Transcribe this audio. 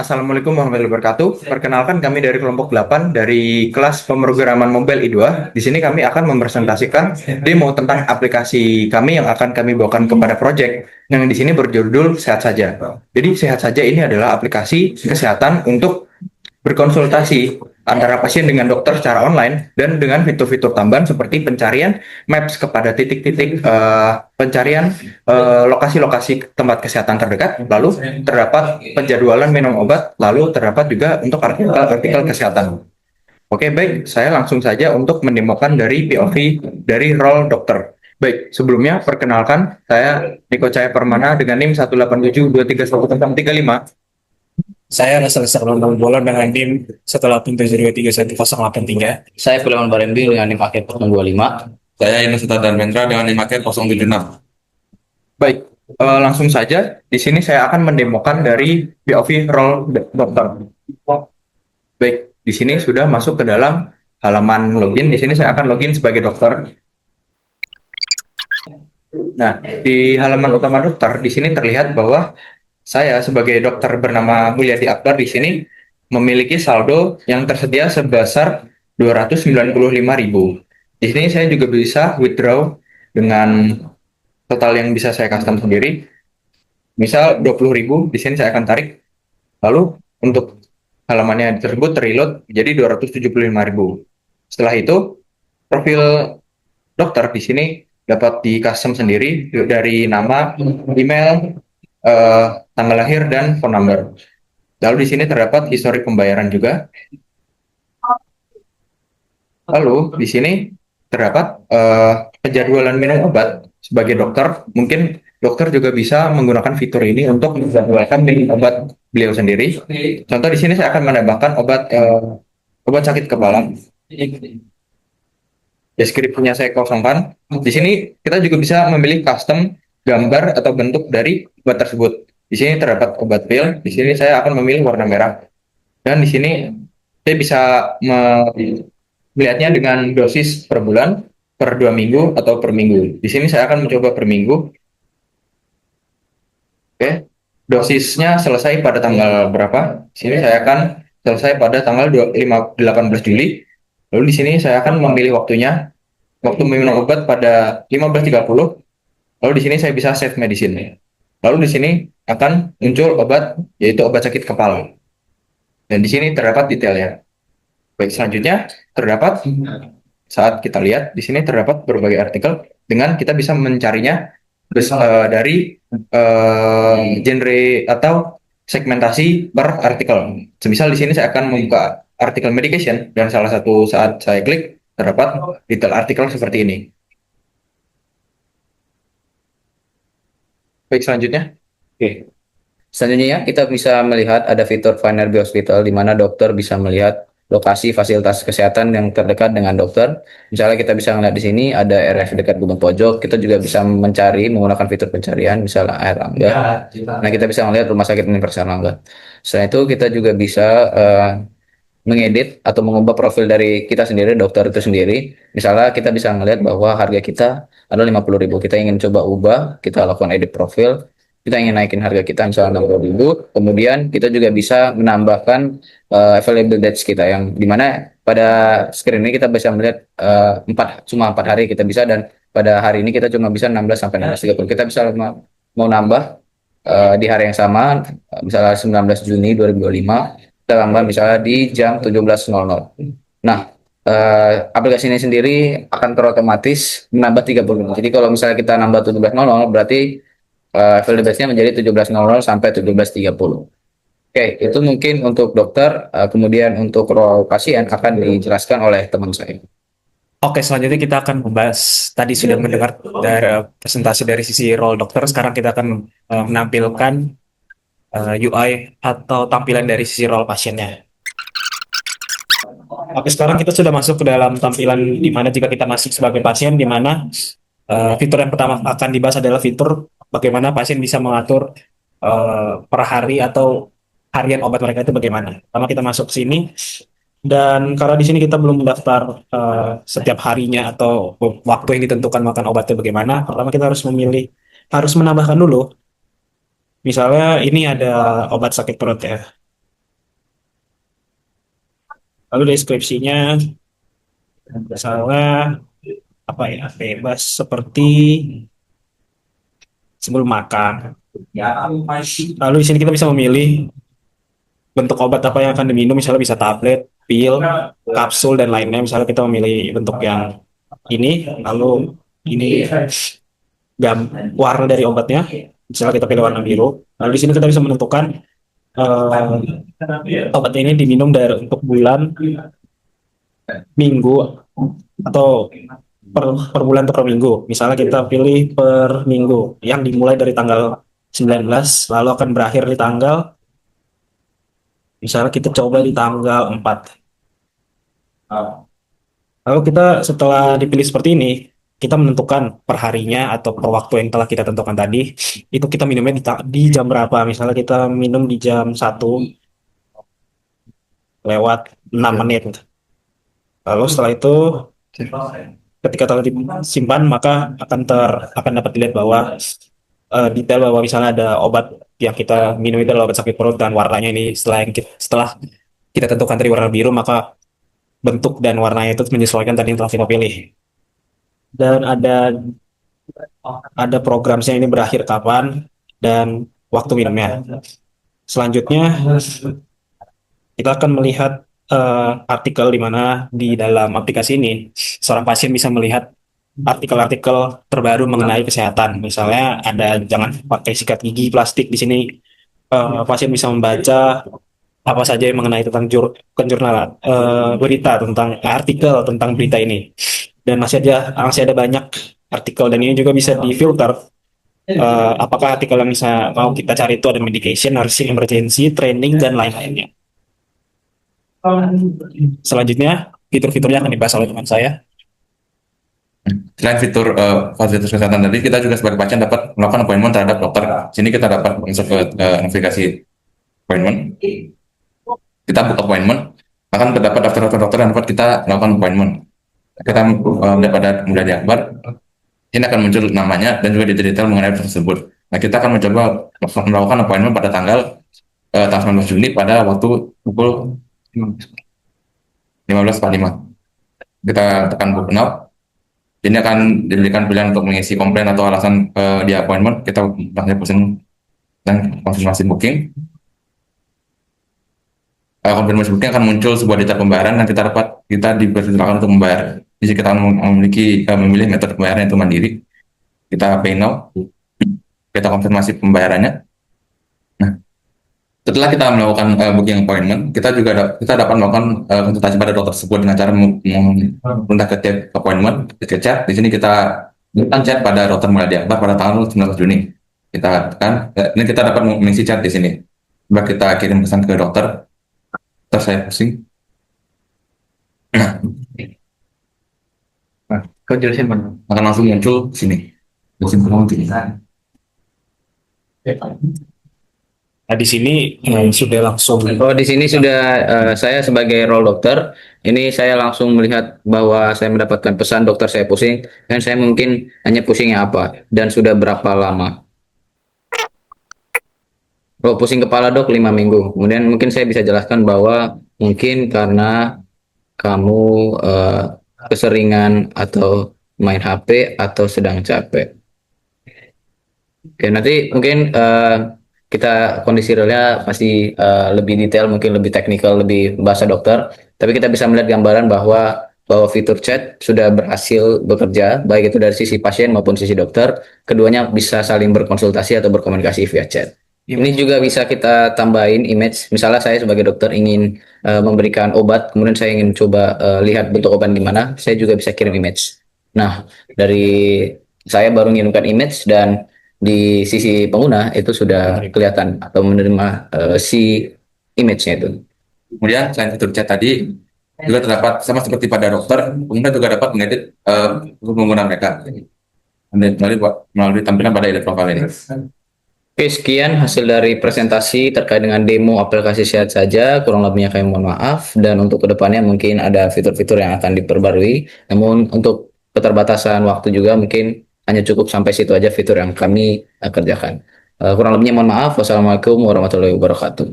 Assalamualaikum warahmatullahi wabarakatuh. Perkenalkan kami dari kelompok 8 dari kelas pemrograman mobile I2. Di sini kami akan mempresentasikan demo tentang aplikasi kami yang akan kami bawakan kepada project yang di sini berjudul Sehat Saja. Jadi Sehat Saja ini adalah aplikasi kesehatan untuk berkonsultasi antara pasien dengan dokter secara online dan dengan fitur-fitur tambahan seperti pencarian maps kepada titik-titik pencarian lokasi-lokasi tempat kesehatan terdekat, lalu terdapat penjadwalan minum obat, lalu terdapat juga untuk artikel-artikel kesehatan. Oke, baik, saya langsung saja untuk mendemokan dari POV dari role dokter. Baik, sebelumnya perkenalkan, saya Niko Cahaya Permana dengan NIM 187231135. Saya Rasa London Bolon dengan NIM 187231083. Saya Sulaiman Barembi dengan NIM akhir 025. Saya Yunus dan Mendra dengan NIM akhir 076. Baik, langsung saja. Di sini saya akan mendemokan dari POV role dokter. Baik, di sini sudah masuk ke dalam halaman login. Di sini saya akan login sebagai dokter. Nah, di halaman utama dokter, di sini terlihat bahwa saya sebagai dokter bernama Mulyadi Akbar di sini memiliki saldo yang tersedia sebesar 295.000. Di sini saya juga bisa withdraw dengan total yang bisa saya custom sendiri. Misal 20.000, di sini saya akan tarik. Lalu untuk halamannya tersebut terreload menjadi 275.000. Setelah itu, profil dokter di sini dapat di custom sendiri dari nama, email, tanggal lahir, dan phone number. Lalu di sini terdapat histori pembayaran juga. Lalu di sini terdapat penjadwalan minum obat sebagai dokter. Mungkin dokter juga bisa menggunakan fitur ini untuk menjadwalkan minum obat beliau sendiri. Contoh di sini saya akan menambahkan obat sakit kepala. Deskripsinya saya kosongkan. Di sini kita juga bisa memilih custom gambar atau bentuk dari obat tersebut. Di sini terdapat obat pil. Di sini saya akan memilih warna merah. Dan di sini saya bisa melihatnya dengan dosis per bulan, per 2 minggu, atau per minggu. Di sini saya akan mencoba per minggu. Oke, dosisnya selesai pada tanggal berapa? Di sini saya akan selesai pada tanggal 18 Juli. Lalu di sini saya akan memilih waktunya. Waktu minum obat pada 15.30. Lalu di sini saya bisa save medicine. Lalu di sini akan muncul obat, yaitu obat sakit kepala. Dan di sini terdapat detailnya. Baik, selanjutnya terdapat saat kita lihat di sini terdapat berbagai artikel dengan kita bisa mencarinya dari genre atau segmentasi per artikel. Semisal di sini saya akan membuka artikel medication dan salah satu saat saya klik terdapat detail artikel seperti ini. Baik, selanjutnya. Oke. Selanjutnya ya, kita bisa melihat ada fitur Find Nearby Hospital di mana dokter bisa melihat lokasi fasilitas kesehatan yang terdekat dengan dokter. Misalnya kita bisa melihat di sini ada RF dekat ujung pojok. Kita juga bisa mencari menggunakan fitur pencarian, misalnya Airlangga. Nah, kita bisa melihat Rumah Sakit Universitas Airlangga. Selain itu, kita juga bisa mengedit atau mengubah profil dari kita sendiri, dokter itu sendiri. Misalnya kita bisa melihat bahwa harga kita adalah 50.000. Kita ingin coba ubah, kita lakukan edit profil. Kita ingin naikin harga kita misalnya 60.000. Kemudian kita juga bisa menambahkan available dates kita yang dimana pada screen ini kita bisa melihat cuma 4 hari kita bisa, dan pada hari ini kita cuma bisa 16 sampai 16.30. Kita bisa mau nambah di hari yang sama, misalnya 19 Juni 2025, kita tambah misalnya di jam 17.00. Nah, aplikasi ini sendiri akan terotomatis menambah 30. Jadi kalau misalnya kita nambah 17.00 berarti available dates-nya menjadi 17.00 sampai 17.30. Oke, itu mungkin untuk dokter. Kemudian untuk role pasien akan dijelaskan oleh teman saya. Oke, selanjutnya kita akan membahas, tadi sudah mendengar dari presentasi dari sisi role dokter. Sekarang kita akan menampilkan UI atau tampilan dari sisi role pasiennya. Oke, sekarang kita sudah masuk ke dalam tampilan di mana jika kita masuk sebagai pasien, di mana fitur yang pertama akan dibahas adalah fitur bagaimana pasien bisa mengatur per hari atau harian obat mereka itu bagaimana. Pertama kita masuk ke sini, dan karena di sini kita belum mendaftar setiap harinya atau waktu yang ditentukan makan obatnya bagaimana, pertama kita harus menambahkan dulu. Misalnya ini ada obat sakit perut ya. Lalu deskripsinya misalnya apa ya, bebas seperti sebelum makan. Lalu di sini kita bisa memilih bentuk obat apa yang akan diminum, misalnya bisa tablet, pil, kapsul dan lainnya. Misalnya kita memilih bentuk yang ini, lalu ini warna dari obatnya. Misalnya kita pilih warna biru. Lalu di sini kita bisa menentukan obat ini diminum dari untuk bulan, minggu, atau per bulan atau per minggu. Misalnya kita pilih per minggu yang dimulai dari tanggal 19 lalu akan berakhir di tanggal, misalnya kita coba di tanggal 4. Lalu kita setelah dipilih seperti ini, kita menentukan perharinya atau per waktu yang telah kita tentukan tadi, itu kita minumnya di jam berapa. Misalnya kita minum di jam 1:06. Lalu setelah itu ketika telah disimpan maka akan dapat dilihat bahwa detail bahwa misalnya ada obat yang kita minum itu adalah obat sakit perut dan warnanya ini setelah kita tentukan tadi warna biru, maka bentuk dan warnanya itu menyesuaikan tadi yang telah kita pilih. Dan ada programnya ini berakhir kapan dan waktu minumnya. Selanjutnya kita akan melihat artikel di mana di dalam aplikasi ini seorang pasien bisa melihat artikel-artikel terbaru mengenai kesehatan. Misalnya ada jangan pakai sikat gigi plastik. Di sini pasien bisa membaca apa saja yang mengenai tentang jurnal, berita tentang artikel tentang berita ini. Dan masih ada banyak artikel, dan ini juga bisa difilter. Apakah artikel yang bisa mau kita cari itu ada medication, nursing emergency, training, dan lain-lainnya. Selanjutnya, fitur-fiturnya akan dibahas oleh teman saya. Selain fitur fasilitas kesehatan tadi, kita juga sebagai pasien dapat melakukan appointment terhadap dokter. Sini kita dapat masuk ke navigasi appointment. Kita buka appointment, akan terdapat daftar dokter yang dapat kita lakukan appointment. Kita pada Mulyadi Akbar, ini akan muncul namanya dan juga detail mengenai tersebut. Nah, kita akan mencoba melakukan appointment pada tanggal 19 Juni pada waktu pukul 15.45. Kita tekan book now. Ini akan diberikan pilihan untuk mengisi komplain atau alasan di appointment. Kita langsung pusing dan konfirmasi booking. Konfirmasi booking akan muncul sebuah detail pembayaran dan kita dipersilakan untuk membayar. Jika kita memilih metode pembayaran itu mandiri, kita pay now. Kita konfirmasi pembayarannya. Nah, setelah kita melakukan booking appointment, kita dapat melakukan konsultasi pada dokter tersebut dengan cara menggunakan chat appointment, chat. Di sini kita berikan chat pada dokter Mulyadi Akbar pada tanggal 19 Juni. Kita tekan, ini kita dapat mengisi chat di sini. Coba kita kirim pesan ke dokter. Dokter, saya pusing. Nah, kau jelasin mana? Akan langsung muncul di sini. Nah, di sini sudah langsung. Oh, di sini sudah saya sebagai role dokter, ini saya langsung melihat bahwa saya mendapatkan pesan dokter saya pusing, dan saya mungkin hanya pusingnya apa dan sudah berapa lama. Oh, pusing kepala dok 5 minggu. Kemudian mungkin saya bisa jelaskan bahwa mungkin karena kamu keseringan atau main HP atau sedang capek. Oke, nanti mungkin kita kondisi realnya pasti lebih detail, mungkin lebih teknikal, lebih bahasa dokter. Tapi kita bisa melihat gambaran bahwa fitur chat sudah berhasil bekerja, baik itu dari sisi pasien maupun sisi dokter. Keduanya bisa saling berkonsultasi atau berkomunikasi via chat. Ini juga bisa kita tambahin image. Misalnya saya sebagai dokter ingin memberikan obat, kemudian saya ingin coba lihat bentuk obat gimana, saya juga bisa kirim image. Nah, dari saya baru mengirimkan image dan di sisi pengguna itu sudah kelihatan atau menerima si image-nya itu. Kemudian selain fitur chat tadi, juga terdapat sama seperti pada dokter, pengguna juga dapat mengedit pengguna mereka melalui tampilan pada edit profile ini. Oke, sekian hasil dari presentasi terkait dengan demo aplikasi Sehat Saja. Kurang lebihnya kami mohon maaf, dan untuk kedepannya mungkin ada fitur-fitur yang akan diperbarui. Namun untuk keterbatasan waktu juga mungkin hanya cukup sampai situ aja fitur yang kami kerjakan. Kurang lebihnya mohon maaf. Wassalamualaikum warahmatullahi wabarakatuh.